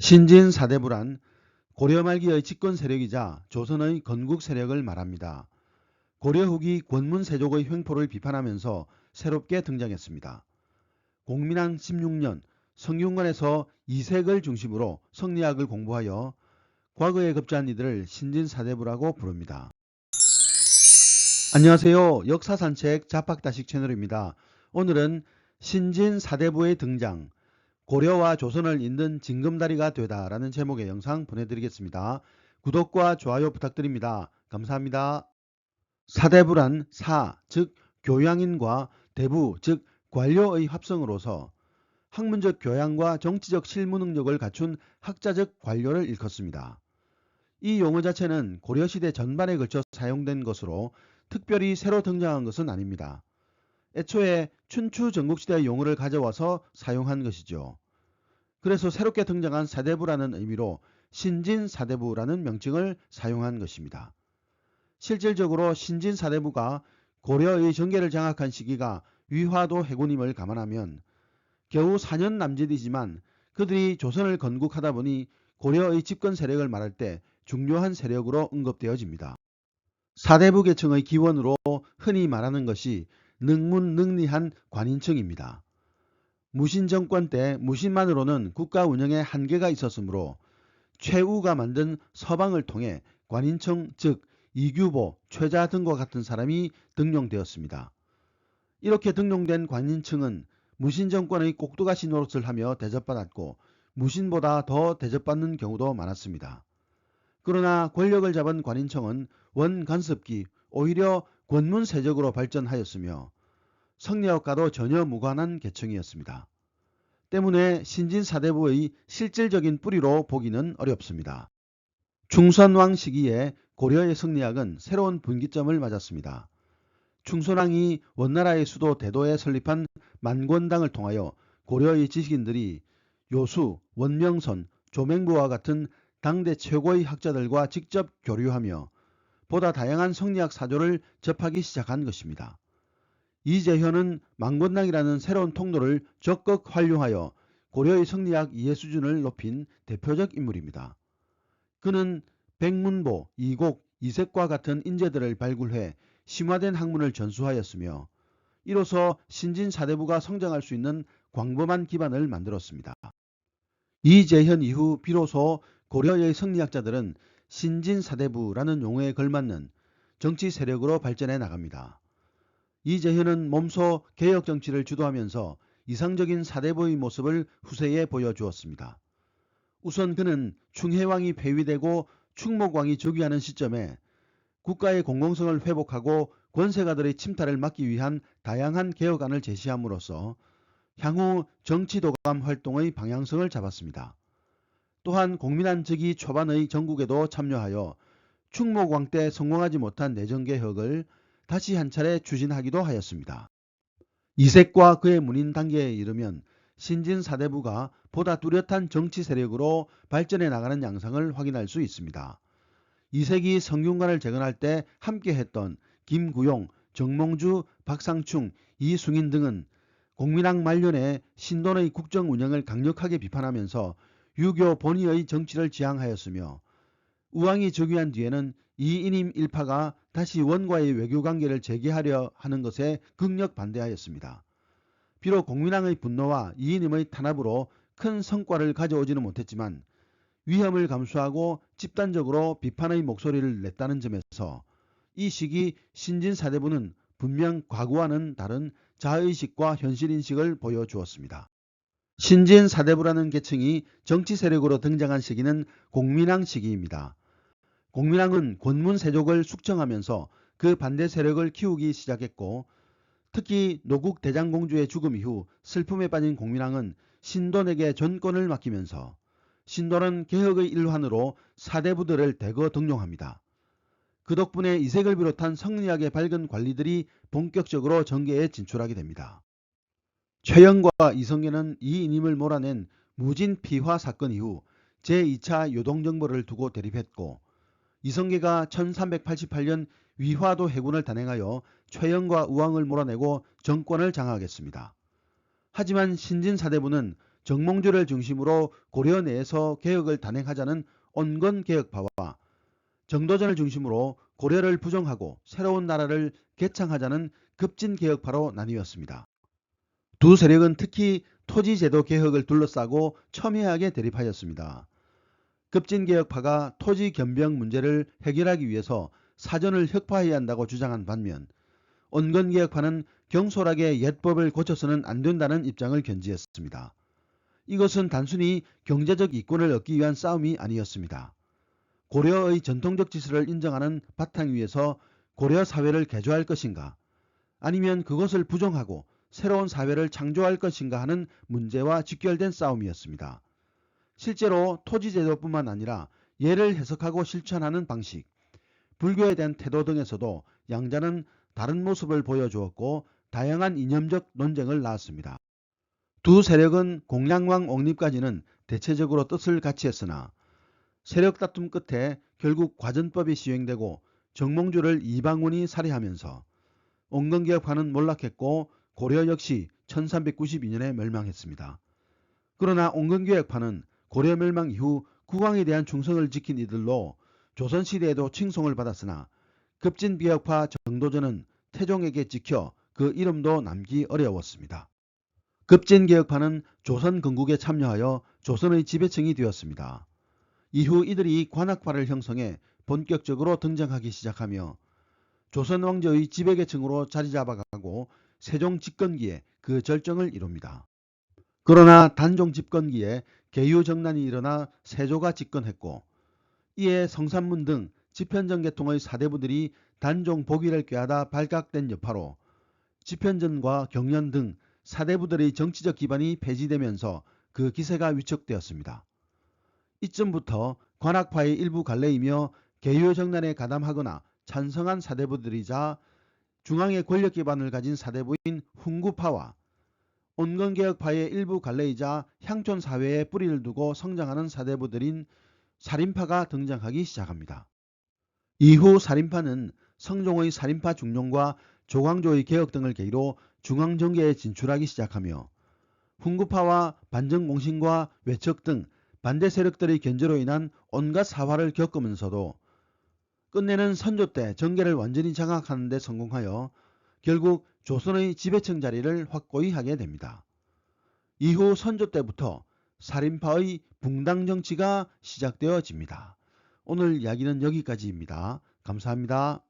신진 사대부란 고려 말기의 집권 세력이자 조선의 건국 세력을 말합니다. 고려 후기 권문 세족의 횡포를 비판하면서 새롭게 등장했습니다. 공민왕 16년 성균관에서 이색을 중심으로 성리학을 공부하여 과거에 급제한 이들을 신진사대부라고 부릅니다. 안녕하세요. 역사산책 자팍다식 채널입니다. 오늘은 신진사대부의 등장, 고려와 조선을 잇는 징검다리가 되다 라는 제목의 영상 보내드리겠습니다. 구독과 좋아요 부탁드립니다. 감사합니다. 사대부란 사, 즉 교양인과 대부, 즉 관료의 합성으로서 학문적 교양과 정치적 실무 능력을 갖춘 학자적 관료를 일컫습니다. 이 용어 자체는 고려시대 전반에 걸쳐 사용된 것으로 특별히 새로 등장한 것은 아닙니다. 애초에 춘추 전국시대의 용어를 가져와서 사용한 것이죠. 그래서 새롭게 등장한 사대부라는 의미로 신진사대부라는 명칭을 사용한 것입니다. 실질적으로 신진사대부가 고려의 정계를 장악한 시기가 위화도 해군임을 감안하면 겨우 4년 남짓이지만 그들이 조선을 건국하다 보니 고려의 집권 세력을 말할 때 중요한 세력으로 언급되어집니다. 사대부 계층의 기원으로 흔히 말하는 것이 능문능리한 관인층입니다. 무신 정권 때 무신만으로는 국가 운영에 한계가 있었으므로 최우가 만든 서방을 통해 관인청 즉 이규보, 최자 등과 같은 사람이 등용되었습니다. 이렇게 등용된 관인층은 무신 정권의 꼭두가시 노릇을 하며 대접받았고 무신보다 더 대접받는 경우도 많았습니다. 그러나 권력을 잡은 관인청은 원간섭기 오히려 권문세적으로 발전하였으며 성리학과도 전혀 무관한 계층이었습니다. 때문에 신진사대부의 실질적인 뿌리로 보기는 어렵습니다. 충선왕 시기에 고려의 성리학은 새로운 분기점을 맞았습니다. 충선왕이 원나라의 수도 대도에 설립한 만권당을 통하여 고려의 지식인들이 요수, 원명선, 조맹부와 같은 당대 최고의 학자들과 직접 교류하며 보다 다양한 성리학 사조를 접하기 시작한 것입니다. 이재현은 만권당이라는 새로운 통로를 적극 활용하여 고려의 성리학 이해 수준을 높인 대표적 인물입니다. 그는 백문보, 이곡, 이색과 같은 인재들을 발굴해 심화된 학문을 전수하였으며 이로써 신진사대부가 성장할 수 있는 광범한 기반을 만들었습니다. 이재현 이후 비로소 고려의 성리학자들은 신진사대부라는 용어에 걸맞는 정치 세력으로 발전해 나갑니다. 이재현은 몸소 개혁정치를 주도하면서 이상적인 사대부의 모습을 후세에 보여주었습니다. 우선 그는 충혜왕이 폐위되고 충목왕이 즉위하는 시점에 국가의 공공성을 회복하고 권세가들의 침탈을 막기 위한 다양한 개혁안을 제시함으로써 향후 정치도감 활동의 방향성을 잡았습니다. 또한 공민왕 즉위 초반의 정국에도 참여하여 충목왕 때 성공하지 못한 내정개혁을 다시 한 차례 추진하기도 하였습니다. 이색과 그의 문인 단계에 이르면 신진사대부가 보다 뚜렷한 정치 세력으로 발전해 나가는 양상을 확인할 수 있습니다. 이색이 성균관을 재건할 때 함께했던 김구용, 정몽주, 박상충, 이숭인 등은 공민왕 말년에 신돈의 국정 운영을 강력하게 비판하면서 유교 본의의 정치를 지향하였으며 우왕이 즉위한 뒤에는 이인임 일파가 다시 원과의 외교관계를 재개하려 하는 것에 극력 반대하였습니다. 비록 공민왕의 분노와 이인임의 탄압으로 큰 성과를 가져오지는 못했지만 위험을 감수하고 집단적으로 비판의 목소리를 냈다는 점에서 이 시기 신진사대부는 분명 과거와는 다른 자의식과 현실인식을 보여주었습니다. 신진사대부라는 계층이 정치 세력으로 등장한 시기는 공민왕 시기입니다. 공민왕은 권문세족을 숙청하면서 그 반대 세력을 키우기 시작했고 특히 노국 대장공주의 죽음 이후 슬픔에 빠진 공민왕은 신돈에게 전권을 맡기면서 신돈은 개혁의 일환으로 사대부들을 대거 등용합니다. 그 덕분에 이색을 비롯한 성리학의 밝은 관리들이 본격적으로 정계에 진출하게 됩니다. 최영과 이성계는 이인임을 몰아낸 무진피화 사건 이후 제2차 요동정벌을 두고 대립했고 이성계가 1388년 위화도 해군을 단행하여 최영과 우왕을 몰아내고 정권을 장악했습니다. 하지만 신진사대부는 정몽주를 중심으로 고려 내에서 개혁을 단행하자는 온건개혁파와 정도전을 중심으로 고려를 부정하고 새로운 나라를 개창하자는 급진개혁파로 나뉘었습니다. 두 세력은 특히 토지제도 개혁을 둘러싸고 첨예하게 대립하였습니다. 급진개혁파가 토지 겸병 문제를 해결하기 위해서 사전을 혁파해야 한다고 주장한 반면 온건개혁파는 경솔하게 옛법을 고쳐서는 안 된다는 입장을 견지했습니다. 이것은 단순히 경제적 이권을 얻기 위한 싸움이 아니었습니다. 고려의 전통적 지술을 인정하는 바탕 위에서 고려 사회를 개조할 것인가, 아니면 그것을 부정하고 새로운 사회를 창조할 것인가 하는 문제와 직결된 싸움이었습니다. 실제로 토지제도뿐만 아니라 예를 해석하고 실천하는 방식, 불교에 대한 태도 등에서도 양자는 다른 모습을 보여주었고 다양한 이념적 논쟁을 낳았습니다. 두 세력은 공양왕 옹립까지는 대체적으로 뜻을 같이 했으나 세력 다툼 끝에 결국 과전법이 시행되고 정몽주를 이방원이 살해하면서 온건개혁파는 몰락했고 고려 역시 1392년에 멸망했습니다. 그러나 온건개혁파는 고려 멸망 이후 국왕에 대한 충성을 지킨 이들로 조선시대에도 칭송을 받았으나 급진개혁파 정도전은 태종에게 찍혀 그 이름도 남기 어려웠습니다. 급진개혁파는 조선 건국에 참여하여 조선의 지배층이 되었습니다. 이후 이들이 관악파를 형성해 본격적으로 등장하기 시작하며 조선 왕조의 지배계층으로 자리잡아가고 세종 집권기에 그 절정을 이룹니다. 그러나 단종 집권기에 계유정난이 일어나 세조가 집권했고 이에 성산문 등 집현전 계통의 사대부들이 단종 복위를 꾀하다 발각된 여파로 집현전과 경련 등 사대부들의 정치적 기반이 폐지되면서 그 기세가 위축되었습니다. 이쯤부터 관악파의 일부 갈래이며 계유정난에 가담하거나 찬성한 사대부들이자 중앙의 권력 기반을 가진 사대부인 훈구파와 온건개혁파의 일부 갈래이자 향촌 사회에 뿌리를 두고 성장하는 사대부들인 살인파가 등장하기 시작합니다. 이후 살인파는 성종의 살인파 중용과 조광조의 개혁 등을 계기로 중앙정계에 진출하기 시작하며 훈구파와 반정공신과 외척 등 반대 세력들의 견제로 인한 온갖 사화를 겪으면서도 끝내는 선조 때 정계를 완전히 장악하는 데 성공하여 결국 조선의 지배층 자리를 확고히 하게 됩니다. 이후 선조 때부터 살인파의 붕당 정치가 시작되어집니다. 오늘 이야기는 여기까지입니다. 감사합니다.